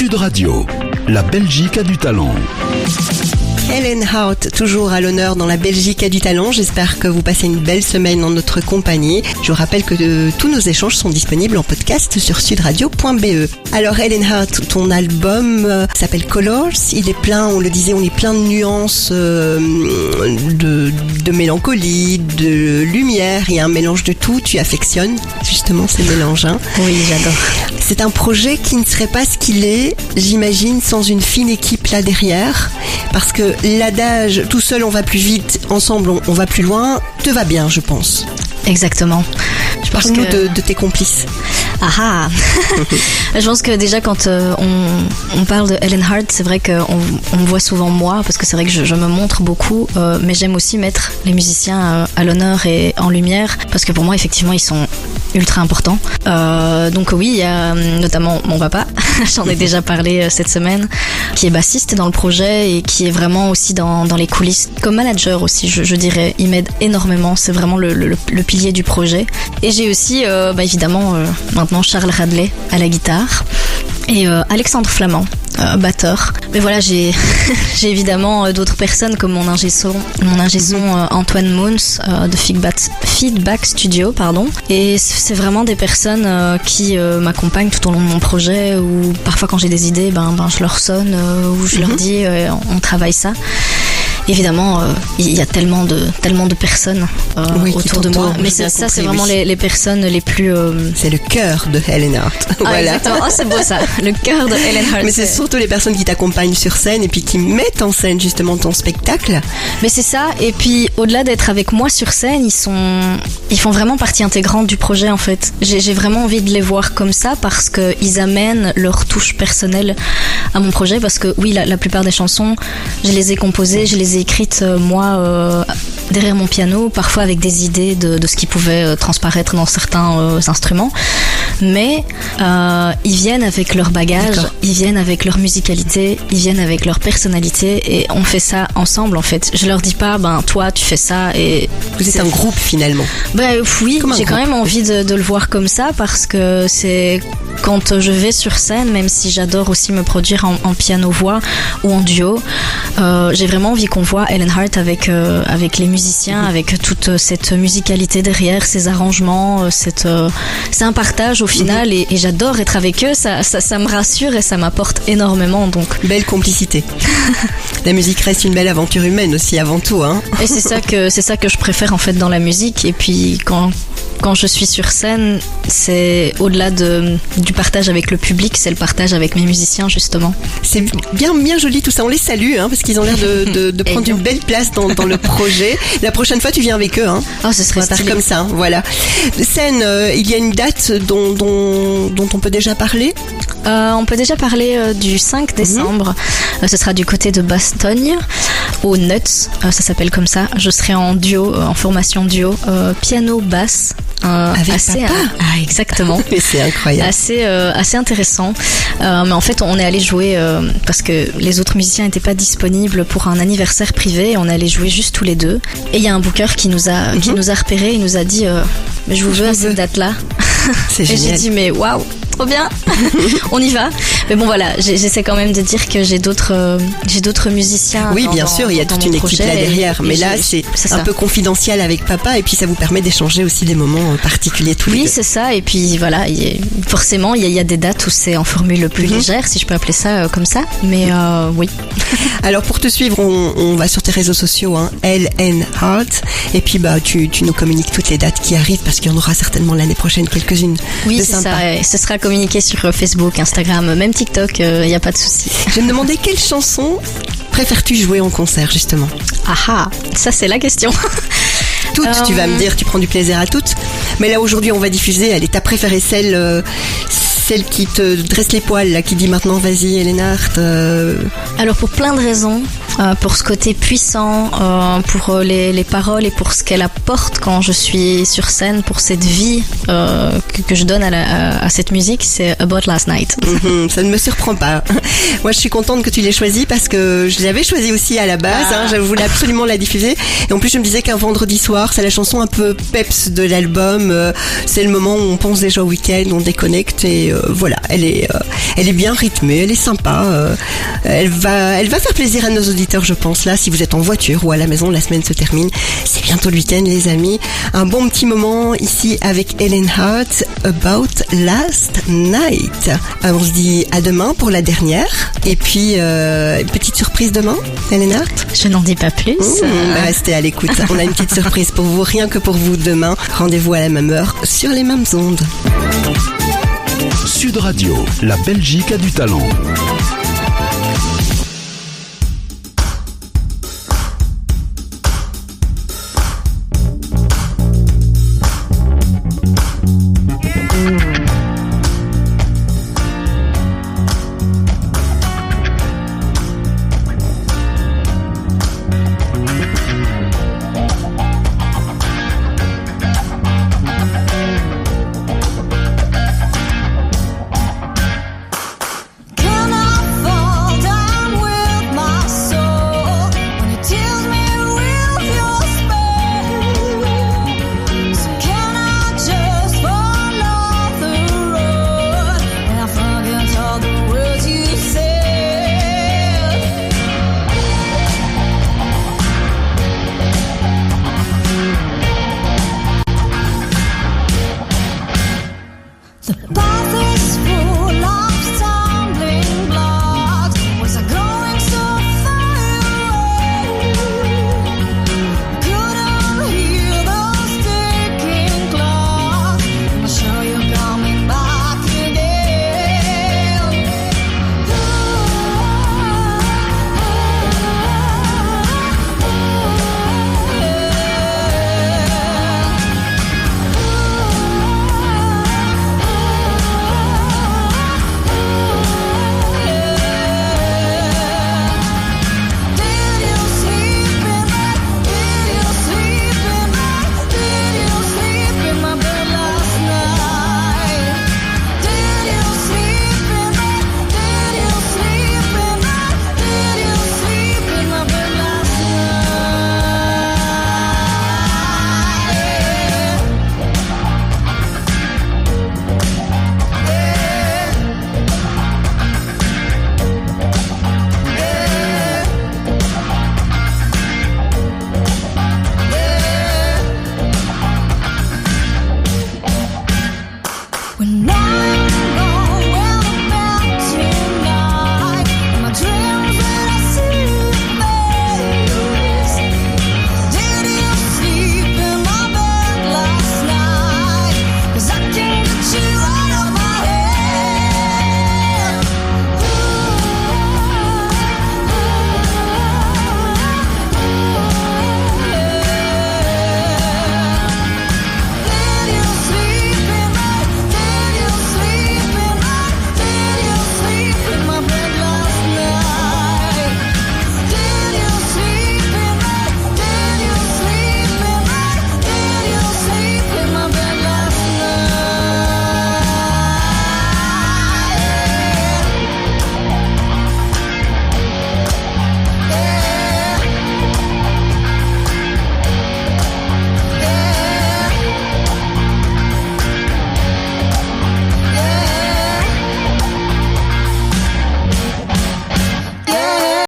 Sud Radio, la Belgique a du talent. Helen Hart, toujours à l'honneur dans la Belgique a du talent. J'espère que vous passez une belle semaine en notre compagnie. Je vous rappelle que tous nos échanges sont disponibles en podcast sur sudradio.be. Alors Helen Hart, ton album s'appelle Colors. Il est plein, on le disait, on est plein de nuances, de mélancolie, de lumière. Il y a un mélange de tout. Tu affectionnes justement ces mélanges, hein? Oui, j'adore. C'est un projet qui ne serait pas ce qu'il est, j'imagine, sans une fine équipe là derrière. Parce que l'adage « tout seul on va plus vite, ensemble on va plus loin » te va bien, je pense. Exactement. Parle-nous de tes complices. Ah. Je pense que déjà quand on parle de Helen Hart, c'est vrai qu'on me voit souvent moi, parce que c'est vrai que je me montre beaucoup, mais j'aime aussi mettre les musiciens à l'honneur et en lumière, parce que pour moi effectivement ils sont ultra importants. Donc oui, il y a notamment mon papa, j'en ai déjà parlé cette semaine, qui est bassiste dans le projet et qui est vraiment aussi dans les coulisses, comme manager aussi, je dirais. Il m'aide énormément, c'est vraiment le pilier du projet. Et j'ai aussi évidemment maintenant Charles Radley à la guitare et Alexandre Flamand, batteur. Mais voilà, j'ai évidemment d'autres personnes comme mon ingé son Antoine Mons de Feedback Studio, pardon. Et c'est vraiment des personnes qui m'accompagnent tout au long de mon projet, ou parfois quand j'ai des idées, je leur sonne ou je leur dis on travaille ça. Évidemment, il y a tellement de personnes autour de moi. Mais ça, c'est vraiment les personnes les plus... C'est le cœur de Helen Hart. Voilà. Exactement. Oh, c'est beau ça, le cœur de Helen Hart. Mais c'est surtout les personnes qui t'accompagnent sur scène et puis qui mettent en scène justement ton spectacle. Mais c'est ça, et puis au-delà d'être avec moi sur scène, ils font vraiment partie intégrante du projet en fait. J'ai vraiment envie de les voir comme ça parce qu'ils amènent leur touche personnelle à mon projet, parce que oui, la plupart des chansons, je les ai composées, je les ai écrites moi derrière mon piano, parfois avec des idées de ce qui pouvait transparaître dans certains instruments, mais ils viennent avec leur bagage, ils viennent avec leur musicalité, ils viennent avec leur personnalité, et on fait ça ensemble en fait. Je leur dis pas toi tu fais ça, et vous êtes un groupe finalement. Oui, j'ai quand même envie de le voir comme ça, parce que c'est quand je vais sur scène, même si j'adore aussi me produire en piano-voix ou en duo, j'ai vraiment envie qu'on voit Helen Hart avec les musiciens, avec toute cette musicalité derrière, ces arrangements, c'est un partage au final, et j'adore être avec eux, ça me rassure et ça m'apporte énormément. Donc belle complicité. La musique reste une belle aventure humaine aussi avant tout, hein. Et c'est ça que je préfère en fait dans la musique. Et puis quand je suis sur scène, c'est au-delà du partage avec le public, c'est le partage avec mes musiciens justement. C'est bien joli tout ça, on les salue parce qu'ils ont l'air de prendre une belle place dans le projet. La prochaine fois tu viens avec eux. Oh, ce serait stylé. Comme ça, voilà. Scène, il y a une date dont on peut déjà parler. On peut déjà parler du 5 décembre. Ce sera du côté de Bastogne, au Nuts, ça s'appelle comme ça. Je serai en duo, en formation duo, piano-basse. Avec papa. Exactement. Mais c'est incroyable. Assez intéressant. Mais en fait, on est allé jouer parce que les autres musiciens n'étaient pas disponibles pour un anniversaire privé. On est allé jouer juste tous les deux. Et il y a un booker qui nous a repérés. Il nous a dit mais je vous veux à cette date-là. C'est génial. Et j'ai dit mais waouh, trop bien. On y va. Mais bon voilà, j'essaie quand même de dire que j'ai d'autres musiciens. Oui, bien sûr, il y a toute une équipe là derrière, mais là c'est un peu confidentiel avec papa, et puis ça vous permet d'échanger aussi des moments particuliers tous les deux. Oui, c'est ça, et puis voilà, forcément il y a des dates où c'est en formule plus légère, si je peux appeler ça comme ça, mais oui. Alors pour te suivre, on va sur tes réseaux sociaux, Helen Hart, et puis tu nous communiques toutes les dates qui arrivent, parce qu'il y en aura certainement l'année prochaine quelques-unes. Oui, c'est ça, ce sera communiqué sur Facebook, Instagram, même TikTok, il n'y a pas de souci. Je me demandais quelle chanson préfères-tu jouer en concert justement? Ah, ça c'est la question. Toutes, tu vas me dire, tu prends du plaisir à toutes. Mais là aujourd'hui on va diffuser, elle est ta préférée, celle qui te dresse les poils, là, qui dit maintenant vas-y Helen Hart. Alors pour plein de raisons, pour ce côté puissant, pour les paroles et pour ce qu'elle apporte quand je suis sur scène, pour cette vie que je donne à cette musique, c'est About Last Night. Ça ne me surprend pas. Moi, je suis contente que tu l'aies choisie parce que je l'avais choisie aussi à la base. Je voulais absolument la diffuser. Et en plus, je me disais qu'un vendredi soir, c'est la chanson un peu peps de l'album. C'est le moment où on pense déjà au week-end, on déconnecte et voilà. Elle est bien rythmée, elle est sympa. Elle va faire plaisir à nos auditeurs, je pense. Là, si vous êtes en voiture ou à la maison, la semaine se termine. C'est bientôt le week-end, les amis. Un bon petit moment ici avec Helen Hart, About Last Night. On se dit à demain pour la dernière. Et puis, petite surprise demain, Helen Hart. Je n'en dis pas plus. Restez à l'écoute. On a une petite surprise pour vous, rien que pour vous demain. Rendez-vous à la même heure sur les mêmes ondes. Sud Radio, la Belgique a du talent.